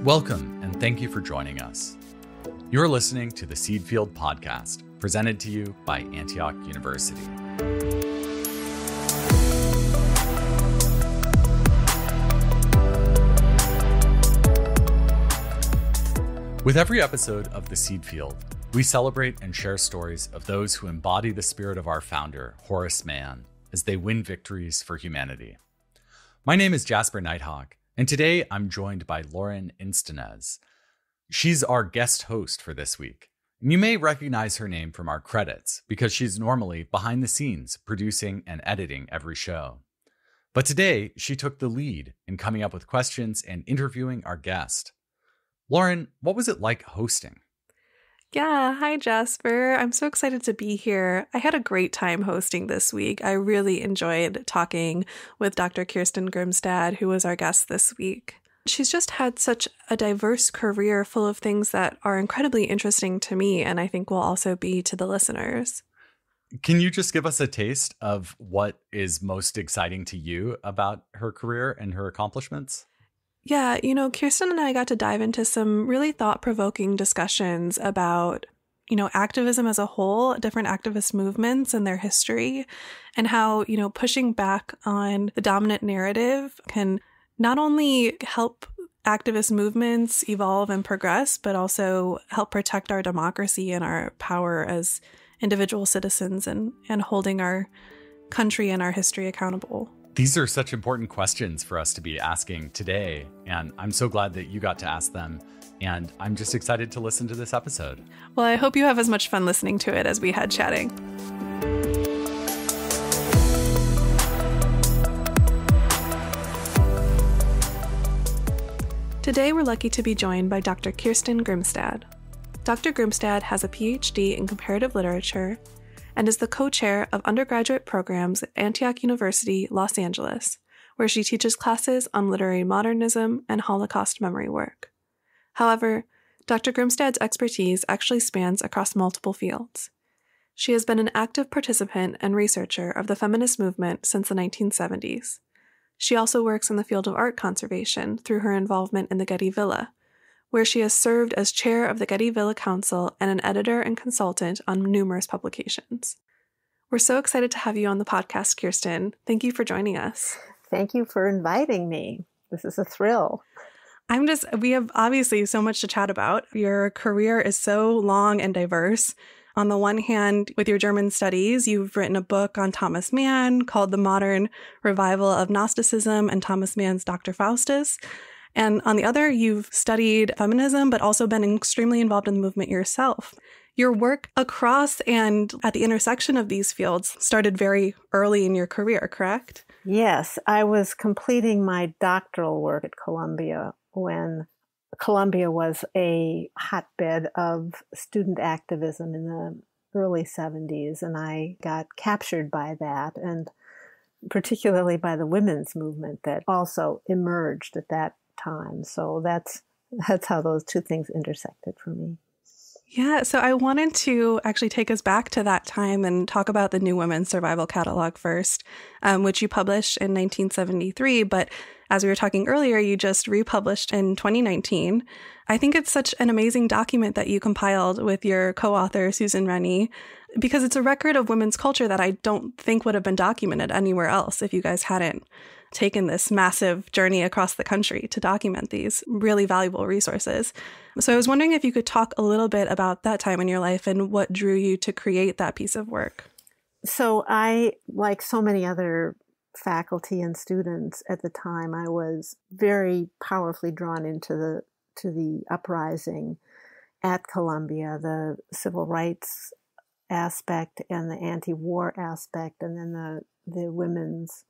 Welcome, and thank you for joining us. You're listening to the Seed Field Podcast, presented to you by Antioch University. With every episode of the Seed Field, we celebrate and share stories of those who embody the spirit of our founder, Horace Mann, as they win victories for humanity. My name is Jasper Nighthawk, and today I'm joined by Lauren Instanez. She's our guest host for this week. And you may recognize her name from our credits because she's normally behind the scenes producing and editing every show. But today, she took the lead in coming up with questions and interviewing our guest. Lauren, what was it like hosting? Yeah, hi Jasper. I'm so excited to be here. I had a great time hosting this week. I really enjoyed talking with Dr. Kirsten Grimstad, who was our guest this week. She's just had such a diverse career full of things that are incredibly interesting to me, and I think will also be to the listeners. Can you just give us a taste of what is most exciting to you about her career and her accomplishments? Yeah, Kirsten and I got to dive into some really thought-provoking discussions about, activism as a whole, different activist movements and their history, and how, pushing back on the dominant narrative can not only help activist movements evolve and progress, but also help protect our democracy and our power as individual citizens and holding our country and our history accountable. These are such important questions for us to be asking today, and I'm so glad that you got to ask them, and I'm just excited to listen to this episode. Well, I hope you have as much fun listening to it as we had chatting. Today, we're lucky to be joined by Dr. Kirsten Grimstad. Dr. Grimstad has a PhD in comparative literature and is the co-chair of undergraduate programs at Antioch University, Los Angeles, where she teaches classes on literary modernism and Holocaust memory work. However, Dr. Grimstad's expertise actually spans across multiple fields. She has been an active participant and researcher of the feminist movement since the 1970s. She also works in the field of art conservation through her involvement in the Getty Villa, where she has served as chair of the Getty Villa Council and an editor and consultant on numerous publications. We're so excited to have you on the podcast, Kirsten. Thank you for joining us. Thank you for inviting me. This is a thrill. We have obviously so much to chat about. Your career is so long and diverse. On the one hand, with your German studies, you've written a book on Thomas Mann called The Modern Revival of Gnosticism and Thomas Mann's Dr. Faustus. And on the other, you've studied feminism, but also been extremely involved in the movement yourself. Your work across and at the intersection of these fields started very early in your career, correct? Yes, I was completing my doctoral work at Columbia when Columbia was a hotbed of student activism in the early 70s, and I got captured by that, and particularly by the women's movement that also emerged at that time. So that's how those two things intersected for me. Yeah, so I wanted to actually take us back to that time and talk about the New Women's Survival Catalog first, which you published in 1973. But as we were talking earlier, you just republished in 2019. I think it's such an amazing document that you compiled with your co-author, Susan Rennie, because it's a record of women's culture that I don't think would have been documented anywhere else if you guys hadn't taken this massive journey across the country to document these really valuable resources. So I was wondering if you could talk a little bit about that time in your life and what drew you to create that piece of work. So I, like so many other faculty and students at the time, I was very powerfully drawn into the uprising at Columbia, the civil rights aspect and the anti-war aspect, and then the women's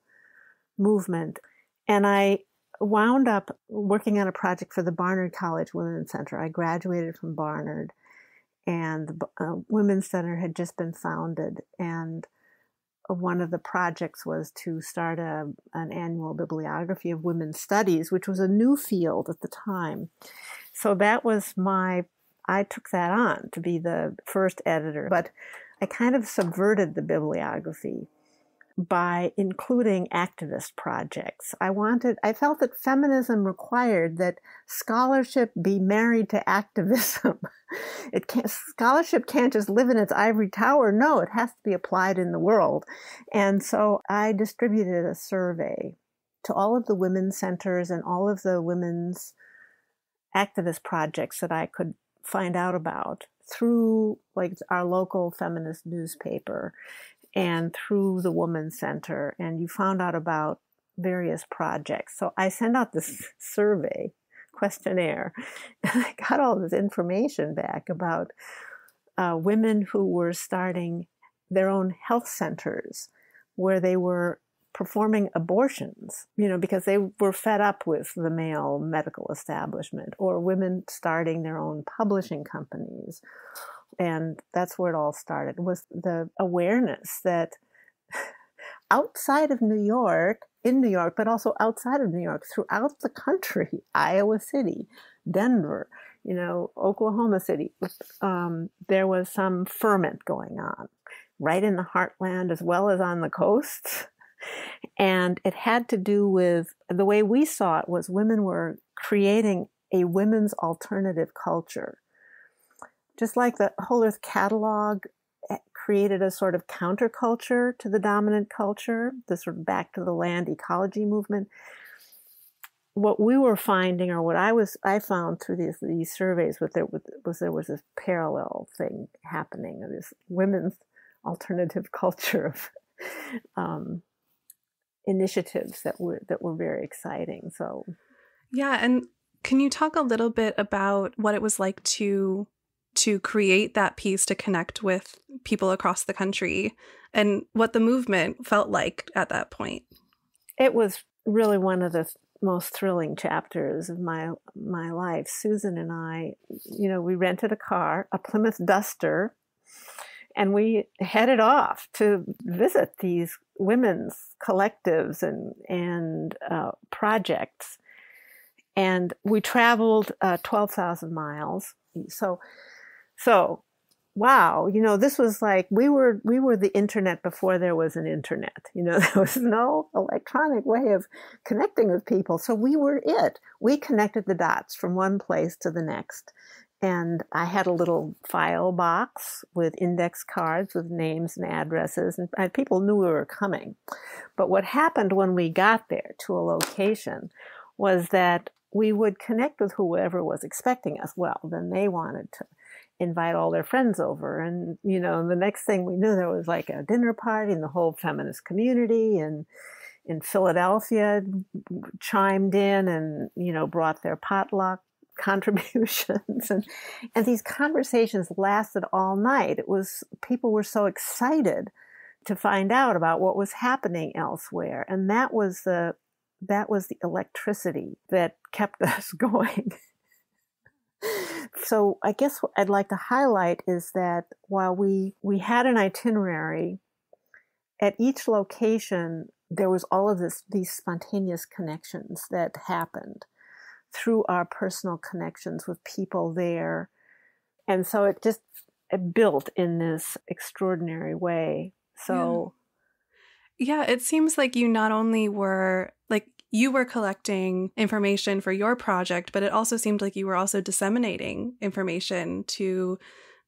movement. And I wound up working on a project for the Barnard College Women's Center. I graduated from Barnard, and the Women's Center had just been founded. And one of the projects was to start an annual bibliography of women's studies, which was a new field at the time. So that was I took that on to be the first editor. But I kind of subverted the bibliography by including activist projects. I felt that feminism required that scholarship be married to activism. Scholarship can't just live in its ivory tower. No, it has to be applied in the world. And so I distributed a survey to all of the women's centers and all of the women's activist projects that I could find out about through like our local feminist newspaper and through the Women's Center, and you found out about various projects. So I sent out this survey questionnaire, and I got all this information back about women who were starting their own health centers where they were performing abortions, because they were fed up with the male medical establishment, or women starting their own publishing companies. And that's where it all started, was the awareness that outside of New York, in New York, but also outside of New York, throughout the country, Iowa City, Denver, Oklahoma City, there was some ferment going on right in the heartland as well as on the coasts. And it had to do with the way we saw it was women were creating a women's alternative culture. Just like the Whole Earth Catalog created a sort of counterculture to the dominant culture, the sort of back to the land ecology movement. What we were finding, or what I found through these surveys, there was this parallel thing happening, this women's alternative culture of initiatives that were very exciting. So, yeah, and can you talk a little bit about what it was like to create that piece to connect with people across the country and what the movement felt like at that point? It was really one of the most thrilling chapters of my life. Susan and I, we rented a car, a Plymouth Duster, and we headed off to visit these women's collectives and projects. And we traveled 12,000 miles. So, wow, this was like, we were the internet before there was an internet. There was no electronic way of connecting with people. So we were it. We connected the dots from one place to the next. And I had a little file box with index cards with names and addresses, and people knew we were coming. But what happened when we got there to a location was that we would connect with whoever was expecting us. Well, then they wanted to invite all their friends over. And, the next thing we knew, there was like a dinner party, and the whole feminist community and in Philadelphia chimed in and, brought their potluck contributions. And these conversations lasted all night. People were so excited to find out about what was happening elsewhere. And that was the electricity that kept us going. So I guess what I'd like to highlight is that while we had an itinerary, at each location, there was all of these spontaneous connections that happened through our personal connections with people there. And so it built in this extraordinary way. So yeah, it seems like you not only were you were collecting information for your project, but it also seemed like you were also disseminating information to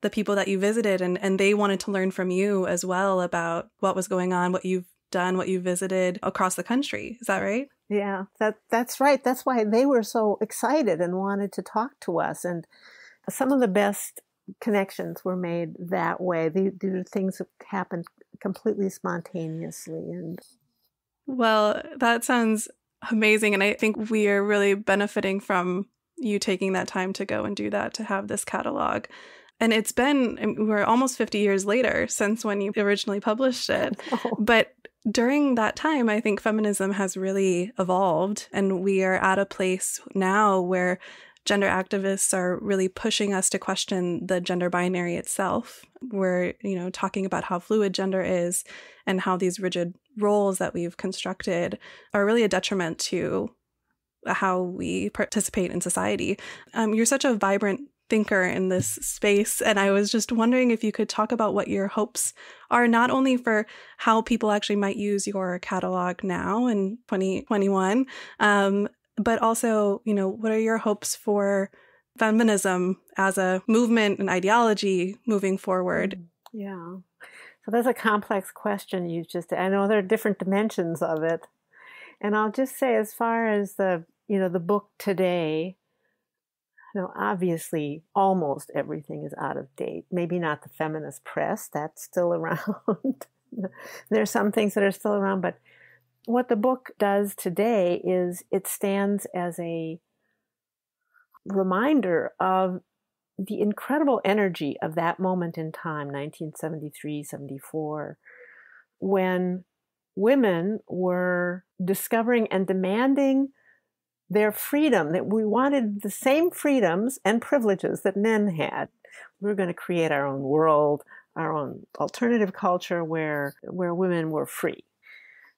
the people that you visited, and they wanted to learn from you as well about what was going on, what you've done, what you visited across the country. Is that right? Yeah, that's right. That's why they were so excited and wanted to talk to us. And some of the best connections were made that way. These are things that happened completely spontaneously. Well, that sounds amazing. And I think we are really benefiting from you taking that time to go and do that, to have this catalog. And we're almost 50 years later since when you originally published it. Oh. But during that time, I think feminism has really evolved, and we are at a place now where gender activists are really pushing us to question the gender binary itself. We're, talking about how fluid gender is and how these rigid roles that we've constructed are really a detriment to how we participate in society. You're such a vibrant thinker in this space. And I was just wondering if you could talk about what your hopes are, not only for how people actually might use your catalog now in 2021, but also, what are your hopes for feminism as a movement and ideology moving forward? Yeah. So that's a complex question I know there are different dimensions of it. And I'll just say, as far as the book today, obviously almost everything is out of date. Maybe not the feminist press, that's still around. There's some things that are still around, but what the book does today is it stands as a reminder of the incredible energy of that moment in time, 1973, 74, when women were discovering and demanding their freedom, that we wanted the same freedoms and privileges that men had. We were going to create our own world, our own alternative culture where women were free.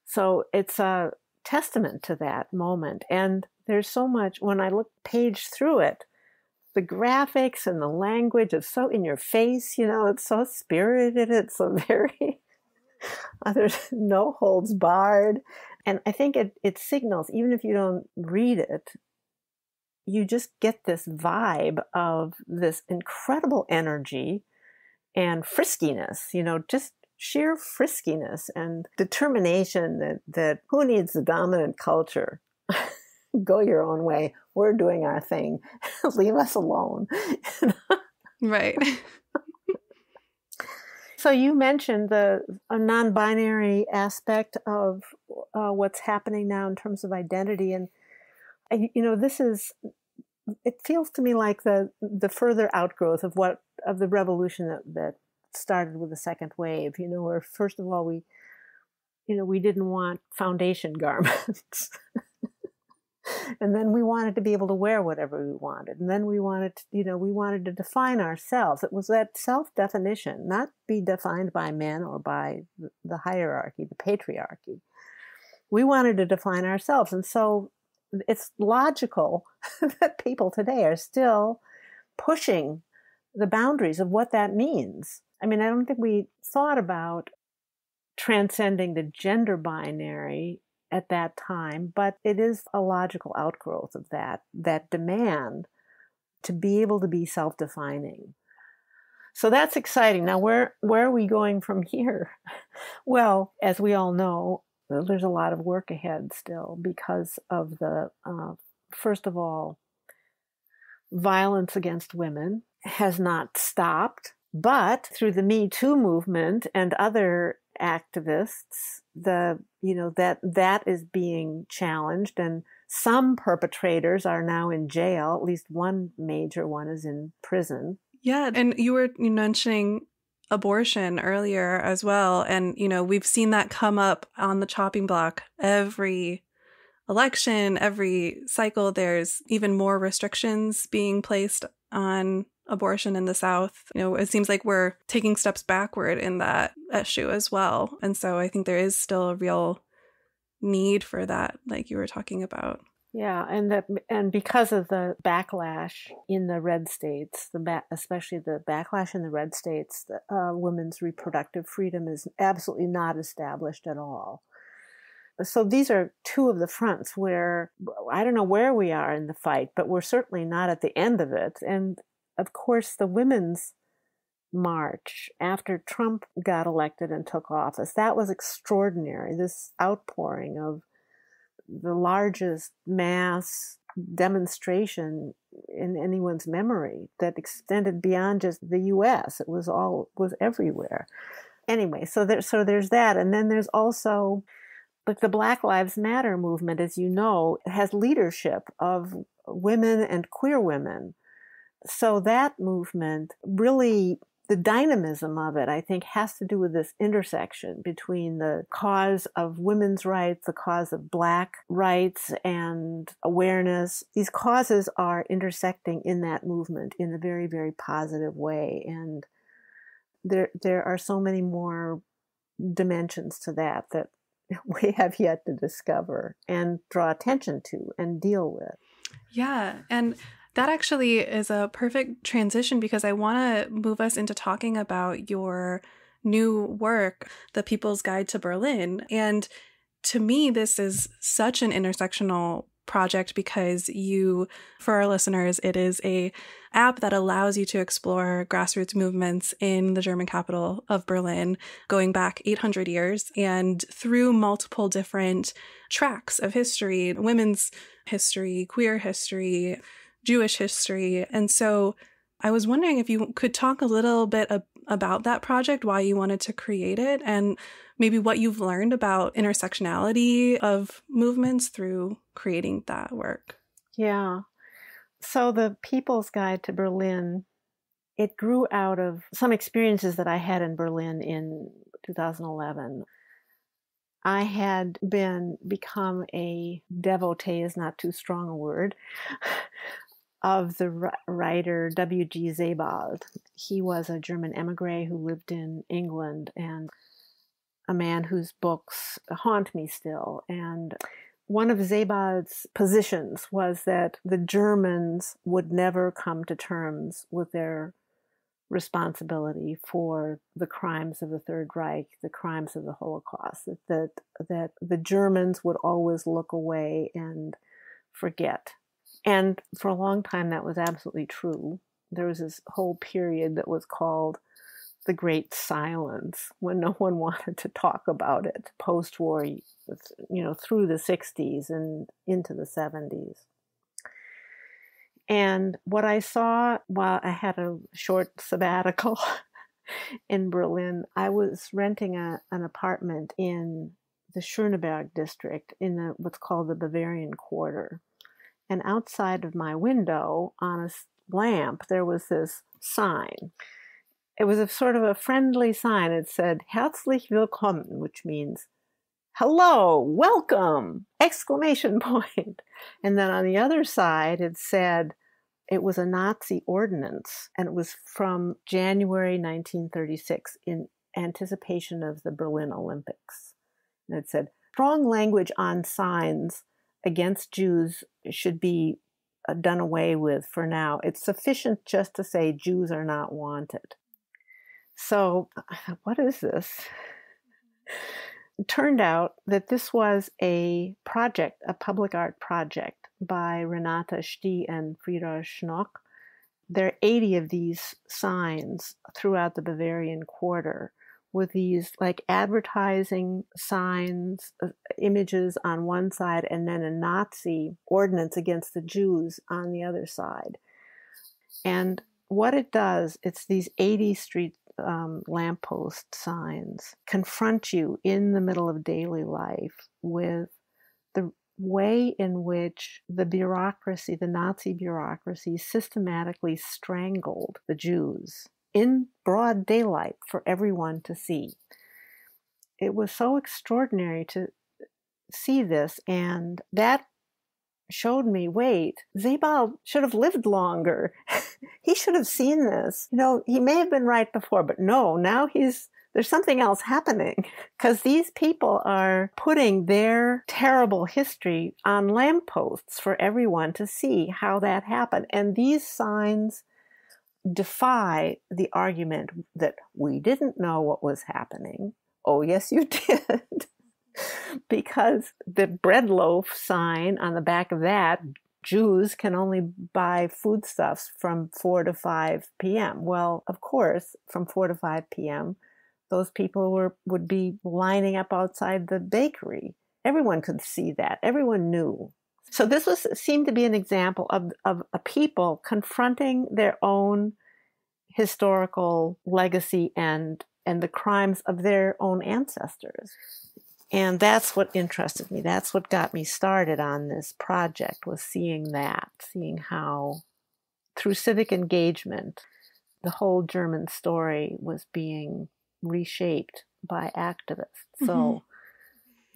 So it's a testament to that moment. And there's so much, when I page through it, the graphics and the language is so in your face, it's so spirited, it's so very, there's no holds barred. And I think it signals, even if you don't read it, you just get this vibe of this incredible energy and friskiness, just sheer friskiness and determination that who needs the dominant culture? Go your own way. We're doing our thing. Leave us alone. Right. So you mentioned a non-binary aspect of what's happening now in terms of identity. And, it feels to me like the further outgrowth of the revolution that started with the second wave, where first of all, we didn't want foundation garments. And then we wanted to be able to wear whatever we wanted. And then we wanted to define ourselves. It was that self-definition, not be defined by men or by the hierarchy, the patriarchy. We wanted to define ourselves. And so it's logical that people today are still pushing the boundaries of what that means. I mean, I don't think we thought about transcending the gender binary at that time, but it is a logical outgrowth of that demand to be able to be self-defining. So that's exciting. Now, where are we going from here? Well, as we all know, there's a lot of work ahead still because of the, first of all, violence against women has not stopped, but through the Me Too movement and other activists, that is being challenged, and some perpetrators are now in jail. At least one major one is in prison. Yeah, and you were mentioning abortion earlier as well, and we've seen that come up on the chopping block every election, every cycle. There's even more restrictions being placed on abortion in the South. It seems like we're taking steps backward in that issue as well. And so I think there is still a real need for that, like you were talking about. Yeah, and because of the backlash in the red states, especially the backlash in the red states, women's reproductive freedom is absolutely not established at all. So these are two of the fronts where I don't know where we are in the fight, but we're certainly not at the end of it. And of course, the women's march after Trump got elected and took office, that was extraordinary. This outpouring of the largest mass demonstration in anyone's memory that extended beyond just the U.S. It was everywhere. Anyway, so there's that. And then there's also like the Black Lives Matter movement, as you know, has leadership of women and queer women. So that movement, really, the dynamism of it, I think, has to do with this intersection between the cause of women's rights, the cause of Black rights and awareness. These causes are intersecting in that movement in a very, very positive way. And there are so many more dimensions to that we have yet to discover and draw attention to and deal with. Yeah. And That actually is a perfect transition because I want to move us into talking about your new work, The People's Guide to Berlin. And to me, this is such an intersectional project because for our listeners, it is a app that allows you to explore grassroots movements in the German capital of Berlin, going back 800 years and through multiple different tracks of history, women's history, queer history, Jewish history. And so I was wondering if you could talk a little bit about that project, why you wanted to create it, and maybe what you've learned about intersectionality of movements through creating that work. Yeah. So the People's Guide to Berlin, it grew out of some experiences that I had in Berlin in 2011. I had become a devotee, is not too strong a word, of the writer W.G. Sebald. He was a German emigre who lived in England and a man whose books haunt me still. And one of Sebald's positions was that the Germans would never come to terms with their responsibility for the crimes of the Third Reich, the crimes of the Holocaust, that the Germans would always look away and forget. And for a long time, that was absolutely true. There was this whole period that was called the Great Silence, when no one wanted to talk about it, post-war, through the 60s and into the 70s. And what I saw while I had a short sabbatical in Berlin, I was renting an apartment in the Schöneberg district in what's called the Bavarian Quarter. And outside of my window on a lamp, there was this sign. It was a sort of a friendly sign. It said, Herzlich willkommen, which means, hello, welcome, exclamation point. And then on the other side, it said, it was a Nazi ordinance, and it was from January 1936 in anticipation of the Berlin Olympics. And it said, strong language on signs against Jews should be done away with for now. It's sufficient just to say Jews are not wanted. So what is this? It turned out that this was a project, a public art project by Renata Stih and Frieda Schnock. There are 80 of these signs throughout the Bavarian Quarter with these like advertising signs, images on one side, and then a Nazi ordinance against the Jews on the other side. And what it does, it's these 80 street lamppost signs confront you in the middle of daily life with the way in which the bureaucracy, the Nazi bureaucracy, systematically strangled the Jews in broad daylight for everyone to see. It was so extraordinary to see this, and that showed me, wait, Sebald should have lived longer. He should have seen this. He may have been right before, but no, now there's something else happening, because these people are putting their terrible history on lampposts for everyone to see how that happened. And these signs defy the argument that we didn't know what was happening. Oh, yes, you did. Because the bread loaf sign on the back of that, Jews can only buy foodstuffs from 4 to 5 p.m. Well, of course, from 4 to 5 p.m., those people would be lining up outside the bakery. Everyone could see that. Everyone knew. So this seemed to be an example of a people confronting their own historical legacy and the crimes of their own ancestors. And that's what interested me. That's what got me started on this project, was seeing how through civic engagement, the whole German story was being reshaped by activists. Mm-hmm. So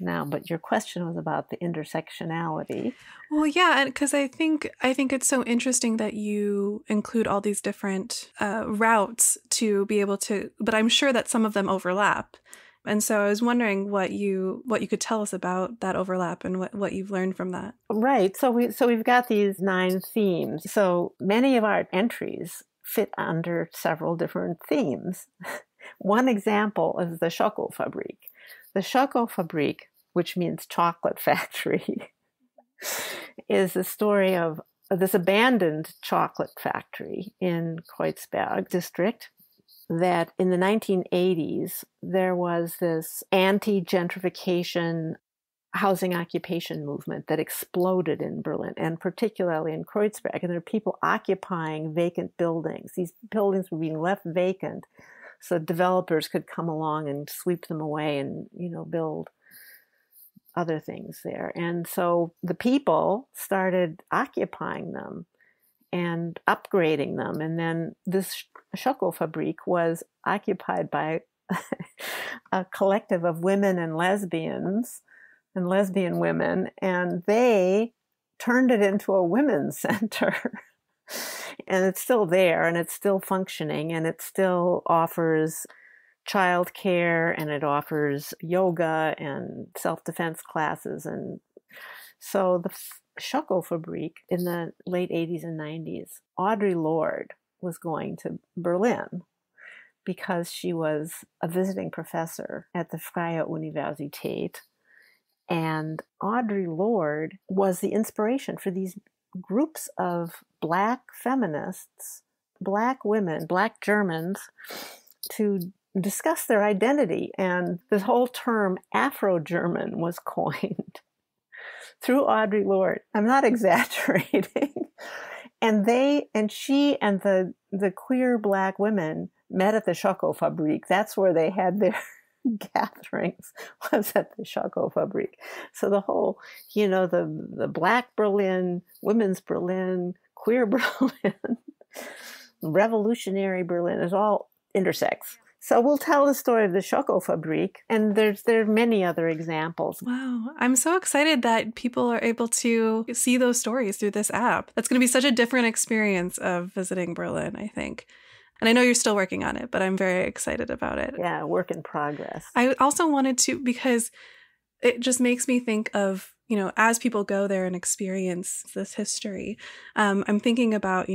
now, but your question was about the intersectionality. Well, yeah, because I think it's so interesting that you include all these different routes to be able to, but I'm sure that some of them overlap. And so I was wondering what you could tell us about that overlap and what you've learned from that. Right. So we've got these 9 themes. So many of our entries fit under several different themes. One example is the Schokofabrik. The Schokofabrik, which means chocolate factory, is the story of this abandoned chocolate factory in Kreuzberg district, that in the 1980s, there was this anti-gentrification housing occupation movement that exploded in Berlin, and particularly in Kreuzberg. And there are people occupying vacant buildings. These buildings were being left vacant so developers could come along and sweep them away and, build other things there. And so the people started occupying them and upgrading them. And then this Schokofabrik was occupied by a collective of women and lesbians and lesbian women, and they turned it into a women's center. And it's still there, and it's still functioning, and it still offers childcare, and it offers yoga and self-defense classes. And so the Schokofabrik in the late 80s and 90s, Audre Lorde was going to Berlin because she was a visiting professor at the Freie Universität. And Audre Lorde was the inspiration for these groups of Black feminists, Black women, Black Germans, to discuss their identity. And the whole term Afro-German was coined through Audre Lorde. I'm not exaggerating. And she and the queer Black women met at the Schokofabrik. That's where they had their gatherings, was at the Schokofabrik. So the whole, the Black Berlin, women's Berlin, queer Berlin, revolutionary Berlin, is all intersects. So we'll tell the story of the Schokofabrik, and there are many other examples. Wow. I'm so excited that people are able to see those stories through this app. That's going to be such a different experience of visiting Berlin, I think. And I know you're still working on it, but I'm very excited about it. Yeah, work in progress. I also wanted to, because it just makes me think of, as people go there and experience this history, I'm thinking about,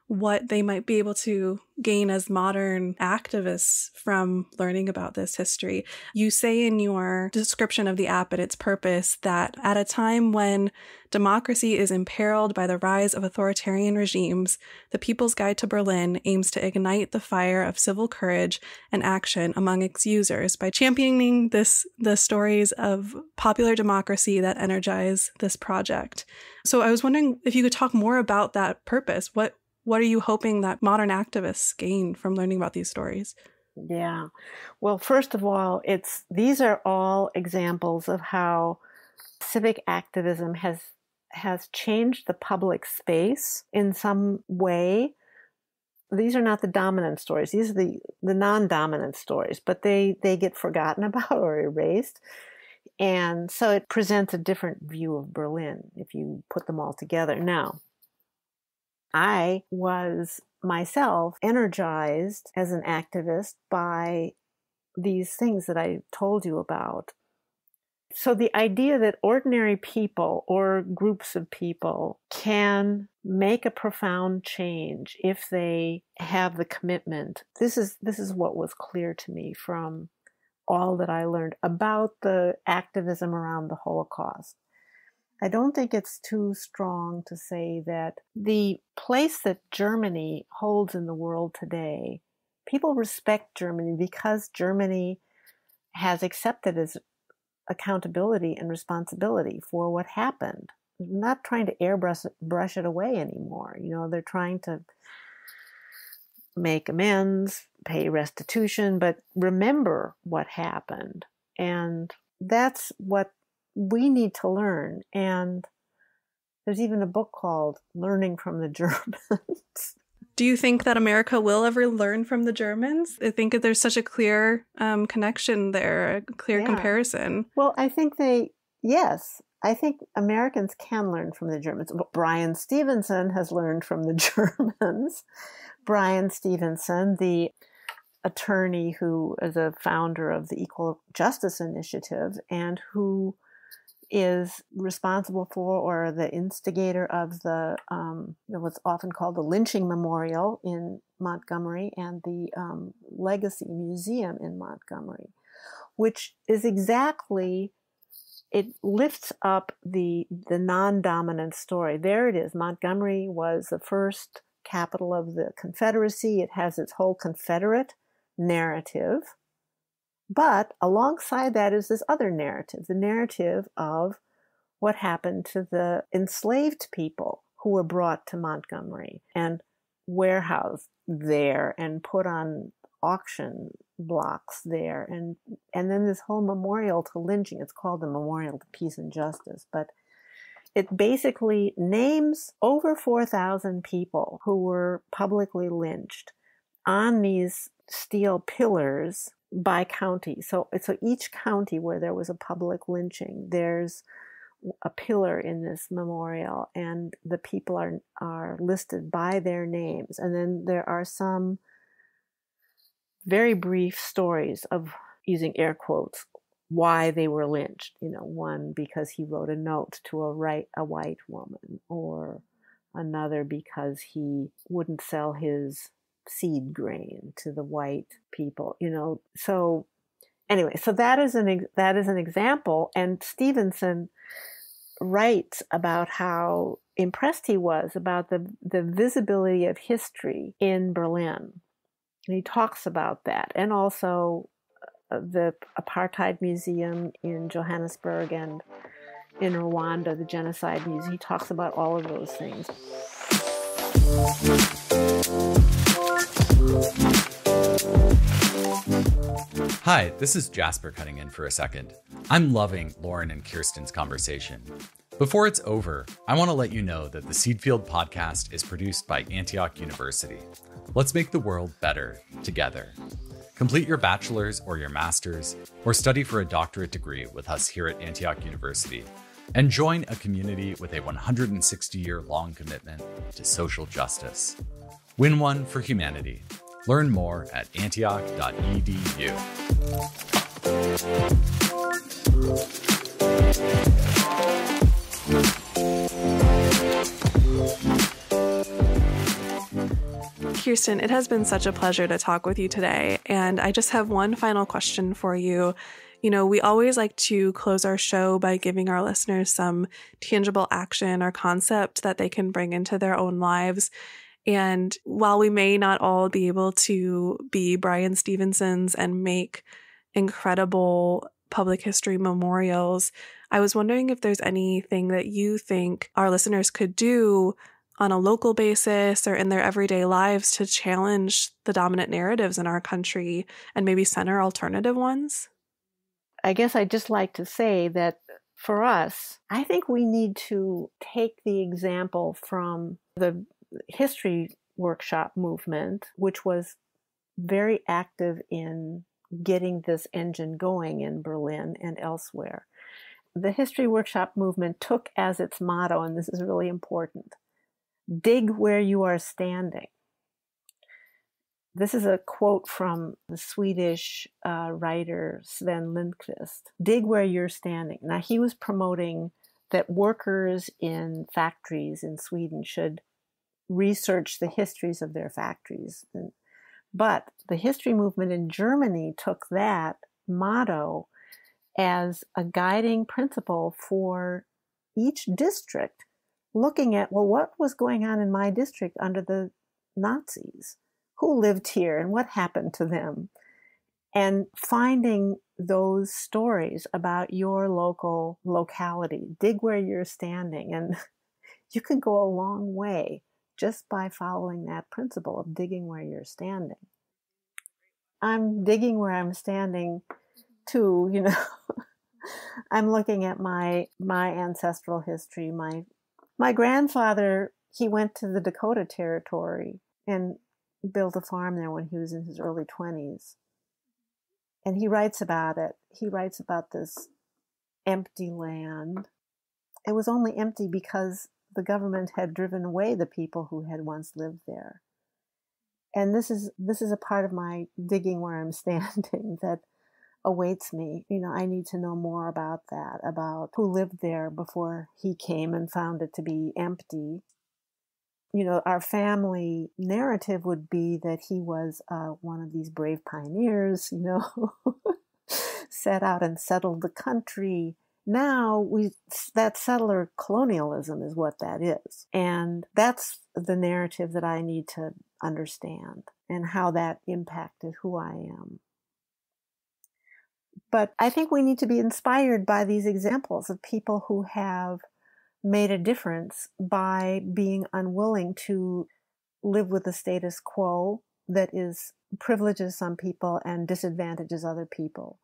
what they might be able to gain as modern activists from learning about this history. You say in your description of the app and its purpose that at a time when democracy is imperiled by the rise of authoritarian regimes, the People's Guide to Berlin aims to ignite the fire of civil courage and action among its users by championing the stories of popular democracy that energize this project. So I was wondering if you could talk more about that purpose. What are you hoping that modern activists gain from learning about these stories? Yeah. Well, first of all, these are all examples of how civic activism has changed the public space in some way. These are not the dominant stories. These are the non-dominant stories, but they get forgotten about or erased. And so it presents a different view of Berlin if you put them all together. Now, I was myself energized as an activist by these things that I told you about. So the idea that ordinary people or groups of people can make a profound change if they have the commitment. This is what was clear to me from all that I learned about the activism around the Holocaust. I don't think it's too strong to say that the place that Germany holds in the world today, people respect Germany because Germany has accepted its accountability and responsibility for what happened. They're not trying to airbrush it away anymore. They're trying to make amends, pay restitution, but remember what happened. And that's what we need to learn. And there's even a book called Learning from the Germans. Do you think that America will ever learn from the Germans? I think that there's such a clear connection there, a clear comparison. Well, I think yes. I think Americans can learn from the Germans. Bryan Stevenson has learned from the Germans. Bryan Stevenson, the attorney who is a founder of the Equal Justice Initiative and who is responsible for or the instigator of the what's often called the Lynching Memorial in Montgomery and the Legacy Museum in Montgomery, which is exactly, it lifts up the non-dominant story. There it is. Montgomery was the first capital of the Confederacy. It has its whole Confederate narrative. But alongside that is this other narrative, the narrative of what happened to the enslaved people who were brought to Montgomery and warehoused there and put on auction blocks there. And then this whole memorial to lynching, it's called the Memorial to Peace and Justice, but it basically names over 4,000 people who were publicly lynched on these steel pillars by county. So each county where there was a public lynching, there's a pillar in this memorial, and the people are listed by their names. And then there are some very brief stories of, using air quotes, why they were lynched. One because he wrote a note to a white woman, or another because he wouldn't sell his seed grain to the white people, So anyway, so that is an example. And Stevenson writes about how impressed he was about the visibility of history in Berlin. And he talks about that, and also the Apartheid Museum in Johannesburg and in Rwanda, the Genocide Museum. He talks about all of those things. Hi, this is Jasper cutting in for a second. I'm loving Lauren and Kirsten's conversation. Before it's over, I want to let you know that the Seedfield podcast is produced by Antioch University. Let's make the world better together. Complete your bachelor's or your master's, or study for a doctorate degree with us here at Antioch University, and join a community with a 160-year-long commitment to social justice. Win one for humanity. Learn more at antioch.edu. Kirsten, it has been such a pleasure to talk with you today. And I just have one final question for you. We always like to close our show by giving our listeners some tangible action or concept that they can bring into their own lives. And while we may not all be able to be Bryan Stevensons and make incredible public history memorials, I was wondering if there's anything that you think our listeners could do on a local basis or in their everyday lives to challenge the dominant narratives in our country and maybe center alternative ones? I guess I'd just like to say that for us, I think we need to take the example from the history workshop movement, which was very active in getting this engine going in Berlin and elsewhere. The history workshop movement took as its motto, and this is really important, dig where you are standing. This is a quote from the Swedish writer Sven Lindqvist. Dig where you're standing. Now, he was promoting that workers in factories in Sweden should research the histories of their factories. But the history movement in Germany took that motto as a guiding principle for each district, looking at, well, what was going on in my district under the Nazis? Who lived here and what happened to them? And finding those stories about your local locality. Dig where you're standing. And you can go a long way just by following that principle of digging where you're standing. I'm digging where I'm standing too, I'm looking at my ancestral history. My grandfather, he went to the Dakota Territory and built a farm there when he was in his early 20s. And he writes about it. He writes about this empty land. It was only empty because the government had driven away the people who had once lived there. And this is a part of my digging where I'm standing that awaits me. I need to know more about that, about who lived there before he came and found it to be empty. Our family narrative would be that he was one of these brave pioneers, set out and settled the country. Now that settler colonialism is what that is. And that's the narrative that I need to understand and how that impacted who I am. But I think we need to be inspired by these examples of people who have made a difference by being unwilling to live with the status quo that privileges some people and disadvantages other people.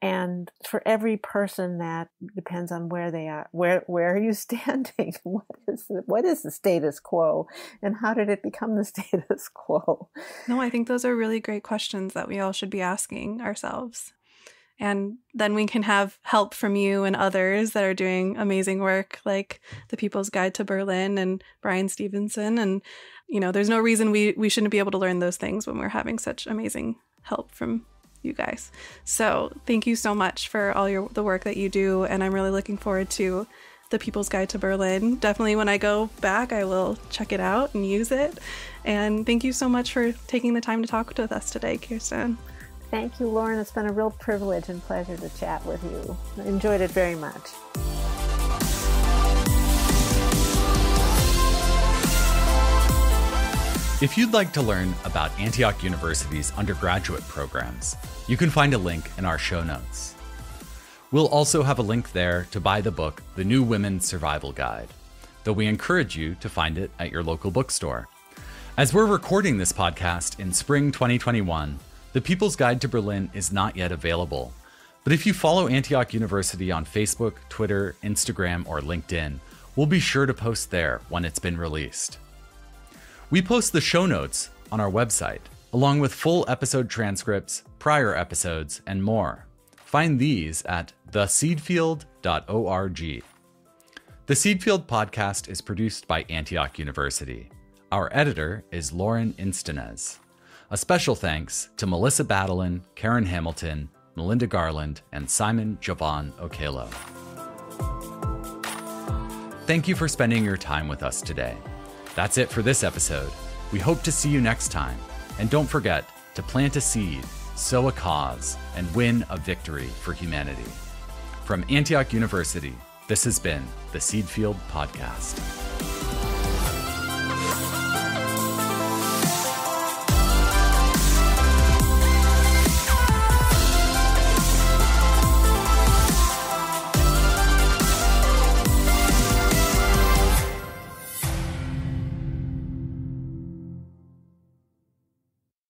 And for every person, that depends on where they are. Where are you standing? What is the status quo? And how did it become the status quo? No, I think those are really great questions that we all should be asking ourselves. And then we can have help from you and others that are doing amazing work, like the People's Guide to Berlin and Bryan Stevenson. And, there's no reason we shouldn't be able to learn those things when we're having such amazing help from you guys. So thank you so much for all the work that you do. And I'm really looking forward to the People's Guide to Berlin. Definitely when I go back, I will check it out and use it. And thank you so much for taking the time to talk with us today, Kirsten. Thank you, Lauren. It's been a real privilege and pleasure to chat with you. I enjoyed it very much. If you'd like to learn about Antioch University's undergraduate programs, you can find a link in our show notes. We'll also have a link there to buy the book, The New Women's Survival Guide, though we encourage you to find it at your local bookstore. As we're recording this podcast in spring 2021, The People's Guide to Berlin is not yet available. But if you follow Antioch University on Facebook, Twitter, Instagram, or LinkedIn, we'll be sure to post there when it's been released. We post the show notes on our website, along with full episode transcripts, prior episodes, and more. Find these at theseedfield.org. The Seedfield podcast is produced by Antioch University. Our editor is Lauren Instanez. A special thanks to Melissa Badelin, Karen Hamilton, Melinda Garland, and Simon Jovan Okelo. Thank you for spending your time with us today. That's it for this episode. We hope to see you next time. And don't forget to plant a seed, sow a cause, and win a victory for humanity. From Antioch University, this has been the Seedfield Podcast.